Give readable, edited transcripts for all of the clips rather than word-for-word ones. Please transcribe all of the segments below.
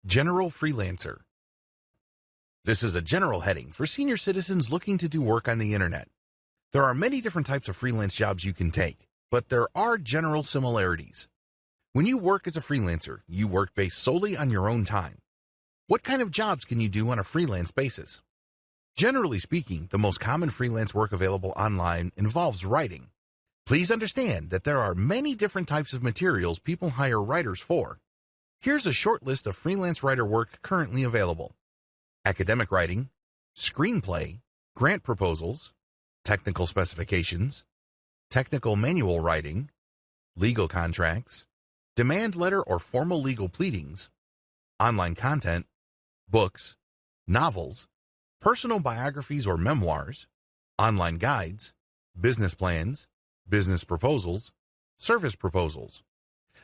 General Freelancer. This is a general heading for senior citizens looking to do work on the internet. There are many different types of freelance jobs you can take, but there are general similarities. When you work as a freelancer, you work based solely on your own time. What kind of jobs can you do on a freelance basis? Generally speaking, the most common freelance work available online involves writing. Please understand that there are many different types of materials people hire writers for. Here's a short list of freelance writer work currently available: academic writing, screenplay, grant proposals, technical specifications, technical manual writing, legal contracts, demand letter or formal legal pleadings, online content, books, novels, personal biographies or memoirs, online guides, business plans, business proposals, service proposals.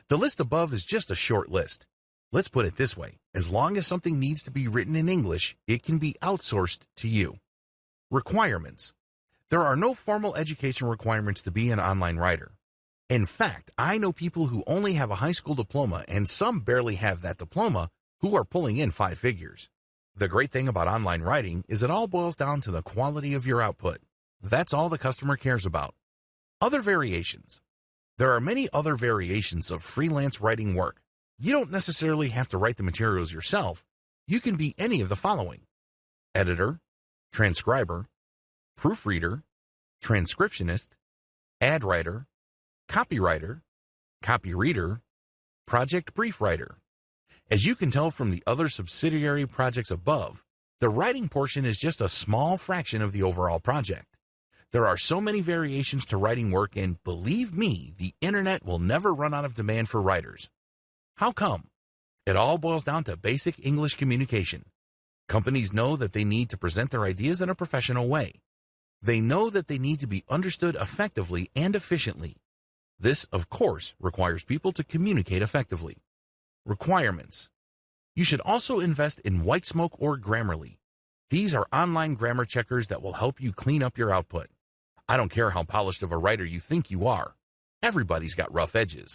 The list above is just a short list. Let's put it this way: as long as something needs to be written in English, it can be outsourced to you. Requirements. There are no formal education requirements to be an online writer. In fact, I know people who only have a high school diploma, and some barely have that diploma, who are pulling in 5 figures. The great thing about online writing is it all boils down to the quality of your output. That's all the customer cares about. Other variations. There are many other variations of freelance writing work. You don't necessarily have to write the materials yourself. You can be any of the following: editor, transcriber, proofreader, transcriptionist, ad writer, copywriter, copy reader, project brief writer. As you can tell from the other subsidiary projects above, the writing portion is just a small fraction of the overall project. There are so many variations to writing work, and believe me, the internet will never run out of demand for writers. How come? It all boils down to basic English communication. Companies know that they need to present their ideas in a professional way. They know that they need to be understood effectively and efficiently. This, of course, requires people to communicate effectively. Requirements. You should also invest in Whitesmoke or Grammarly. These are online grammar checkers that will help you clean up your output. I don't care how polished of a writer you think you are. Everybody's got rough edges.